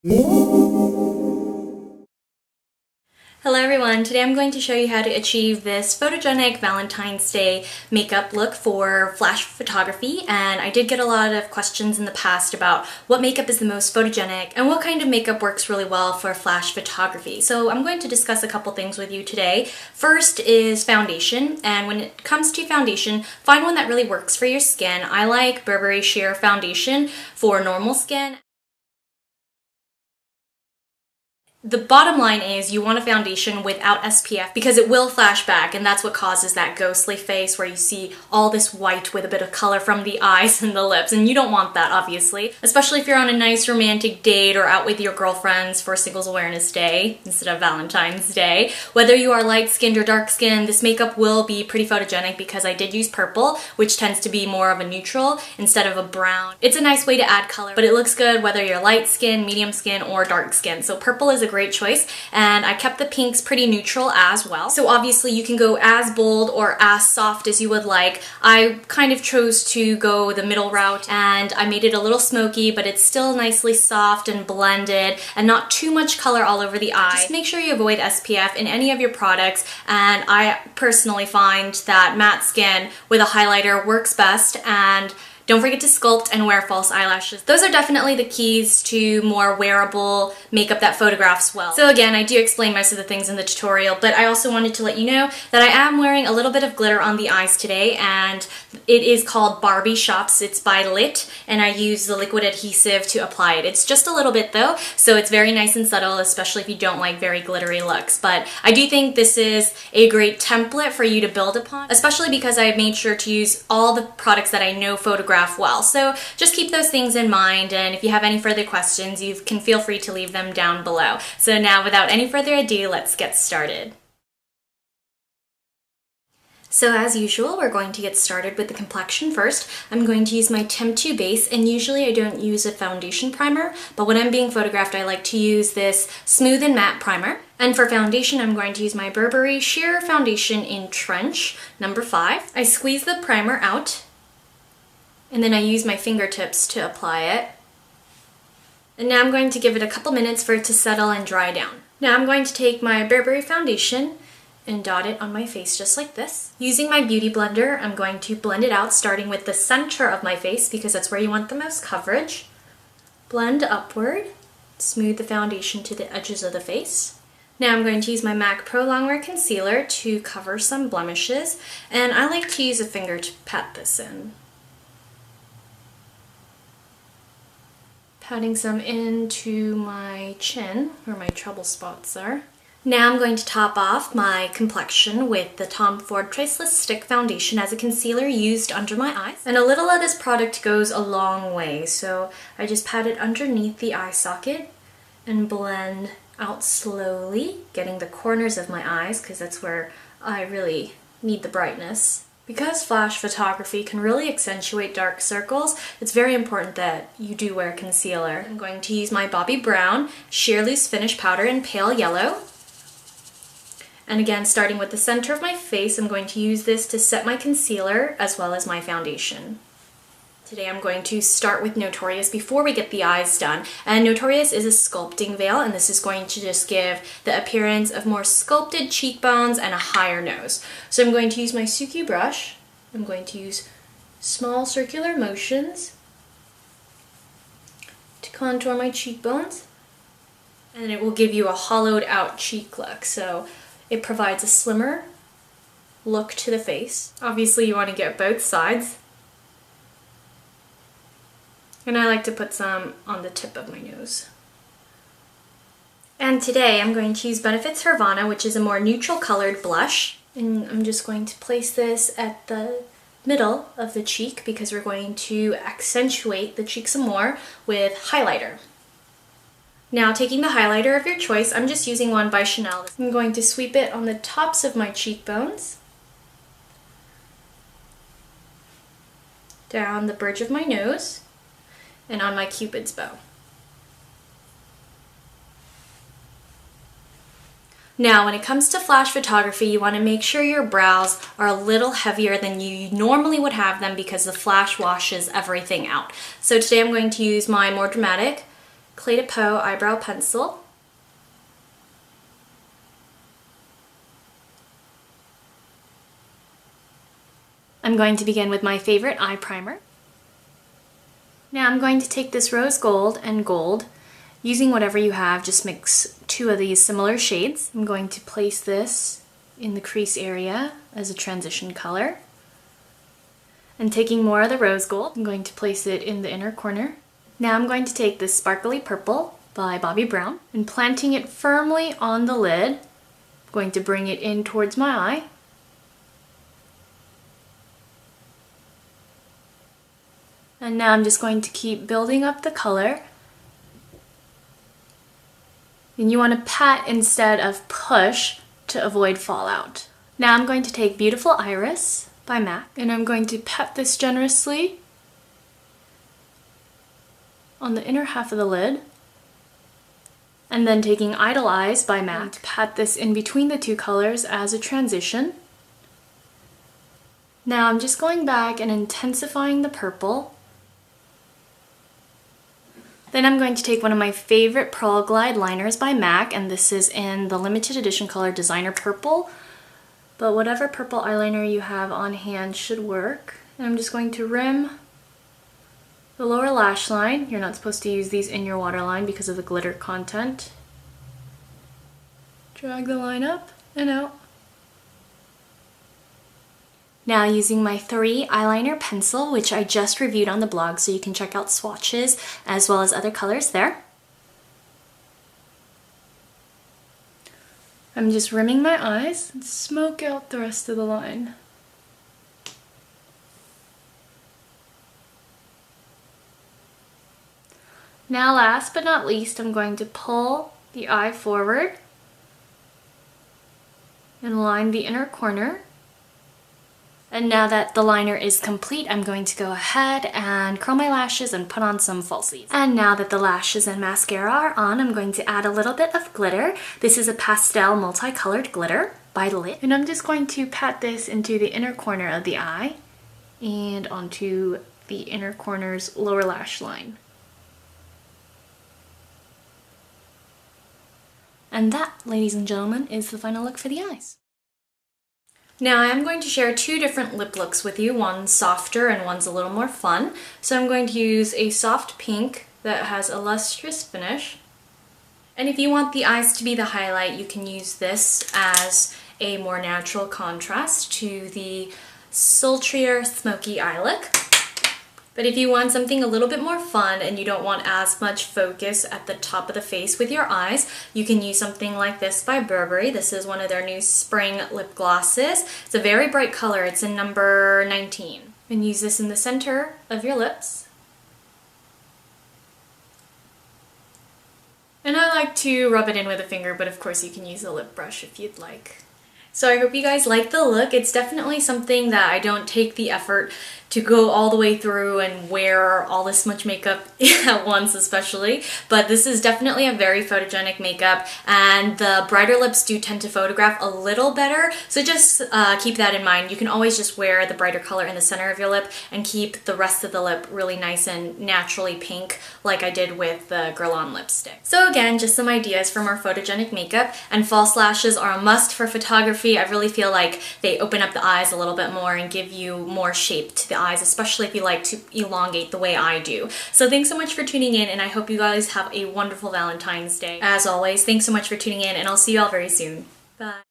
Hello everyone, today I'm going to show you how to achieve this photogenic Valentine's Day makeup look for flash photography, and I did get a lot of questions in the past about what makeup is the most photogenic and what kind of makeup works really well for flash photography. So I'm going to discuss a couple things with you today. First is foundation, and when it comes to foundation, find one that really works for your skin. I like Burberry Sheer Foundation for normal skin. The bottom line is you want a foundation without SPF because it will flash back, and that's what causes that ghostly face where you see all this white with a bit of color from the eyes and the lips, and you don't want that, obviously. Especially if you're on a nice romantic date or out with your girlfriends for Singles Awareness Day instead of Valentine's Day. Whether you are light-skinned or dark-skinned, this makeup will be pretty photogenic because I did use purple, which tends to be more of a neutral instead of a brown. It's a nice way to add color, but it looks good whether you're light-skinned, medium-skinned, or dark-skinned. So purple is a great choice, and I kept the pinks pretty neutral as well. So obviously you can go as bold or as soft as you would like. I kind of chose to go the middle route, and I made it a little smoky, but it's still nicely soft and blended and not too much color all over the eye. Just make sure you avoid SPF in any of your products, and I personally find that matte skin with a highlighter works best. And don't forget to sculpt and wear false eyelashes. Those are definitely the keys to more wearable makeup that photographs well. So again, I do explain most of the things in the tutorial, but I also wanted to let you know that I am wearing a little bit of glitter on the eyes today, and it is called Barbie Shops. It's by Lit, and I use the liquid adhesive to apply it. It's just a little bit though, so it's very nice and subtle, especially if you don't like very glittery looks. But I do think this is a great template for you to build upon, especially because I made sure to use all the products that I know photograph well. So just keep those things in mind, and if you have any further questions, you can feel free to leave them down below. So now, without any further ado, let's get started. So as usual, we're going to get started with the complexion first. I'm going to use my Temp2 base, and usually I don't use a foundation primer, but when I'm being photographed, I like to use this smooth and matte primer. And for foundation, I'm going to use my Burberry Sheer Foundation in Trench, number 5. I squeeze the primer out, and then I use my fingertips to apply it. And now I'm going to give it a couple minutes for it to settle and dry down. Now I'm going to take my Burberry foundation and dot it on my face just like this. Using my beauty blender, I'm going to blend it out, starting with the center of my face because that's where you want the most coverage. Blend upward, smooth the foundation to the edges of the face. Now I'm going to use my MAC Pro Longwear Concealer to cover some blemishes, and I like to use a finger to pat this in. Patting some into my chin, where my trouble spots are. Now I'm going to top off my complexion with the Tom Ford Traceless Stick Foundation as a concealer used under my eyes. And a little of this product goes a long way, so I just pat it underneath the eye socket and blend out slowly, getting the corners of my eyes because that's where I really need the brightness. Because flash photography can really accentuate dark circles, it's very important that you do wear concealer. I'm going to use my Bobbi Brown Sheer Loose Finish Powder in Pale Yellow. And again, starting with the center of my face, I'm going to use this to set my concealer as well as my foundation. Today I'm going to start with Notorious before we get the eyes done. And Notorious is a sculpting veil, and this is going to just give the appearance of more sculpted cheekbones and a higher nose. So I'm going to use my Suki brush. I'm going to use small circular motions to contour my cheekbones. And it will give you a hollowed out cheek look. So it provides a slimmer look to the face. Obviously you want to get both sides. And I like to put some on the tip of my nose. And today I'm going to use Benefit's Hervana, which is a more neutral colored blush. And I'm just going to place this at the middle of the cheek because we're going to accentuate the cheek some more with highlighter. Now, taking the highlighter of your choice, I'm just using one by Chanel. I'm going to sweep it on the tops of my cheekbones, down the bridge of my nose, and on my Cupid's bow. Now, when it comes to flash photography, you want to make sure your brows are a little heavier than you normally would have them because the flash washes everything out. So today I'm going to use my more dramatic Clé de Peau eyebrow pencil. I'm going to begin with my favorite eye primer. Now I'm going to take this rose gold and gold. Using whatever you have, just mix two of these similar shades. I'm going to place this in the crease area as a transition color. And taking more of the rose gold, I'm going to place it in the inner corner. Now I'm going to take this Sparkly Purple by Bobbi Brown and planting it firmly on the lid, I'm going to bring it in towards my eye. And now I'm just going to keep building up the color. And you want to pat instead of push to avoid fallout. Now I'm going to take Beautiful Iris by MAC, and I'm going to pat this generously on the inner half of the lid. And then taking Idle Eyes by MAC, pat this in between the two colors as a transition. Now I'm just going back and intensifying the purple. Then I'm going to take one of my favorite Pearl Glide liners by MAC, and this is in the limited edition color Designer Purple. But whatever purple eyeliner you have on hand should work. And I'm just going to rim the lower lash line. You're not supposed to use these in your waterline because of the glitter content. Drag the line up and out. Now using my 3 eyeliner pencil, which I just reviewed on the blog, so you can check out swatches as well as other colors there. I'm just rimming my eyes and smoke out the rest of the line. Now last but not least, I'm going to pull the eye forward and line the inner corner. And now that the liner is complete, I'm going to go ahead and curl my lashes and put on some falsies. And now that the lashes and mascara are on, I'm going to add a little bit of glitter. This is a pastel multicolored glitter by Lit. And I'm just going to pat this into the inner corner of the eye and onto the inner corner's lower lash line. And that, ladies and gentlemen, is the final look for the eyes. Now I am going to share 2 different lip looks with you, one's softer and one's a little more fun. So I'm going to use a soft pink that has a lustrous finish. And if you want the eyes to be the highlight, you can use this as a more natural contrast to the sultrier Smoky eye look. But if you want something a little bit more fun and you don't want as much focus at the top of the face with your eyes, you can use something like this by Burberry. This is one of their new spring lip glosses. It's a very bright color. It's in number 19. And use this in the center of your lips. And I like to rub it in with a finger, but of course you can use a lip brush if you'd like. So I hope you guys like the look. It's definitely something that I don't take the effort to go all the way through and wear all this much makeup at once especially, but this is definitely a very photogenic makeup, and the brighter lips do tend to photograph a little better, so just keep that in mind. You can always just wear the brighter color in the center of your lip and keep the rest of the lip really nice and naturally pink like I did with the Girl On lipstick. So again, just some ideas for more photogenic makeup, and false lashes are a must for photography. I really feel like they open up the eyes a little bit more and give you more shape to the eyes, especially if you like to elongate the way I do. So thanks so much for tuning in, and I hope you guys have a wonderful Valentine's Day. As always, thanks so much for tuning in, and I'll see you all very soon. Bye.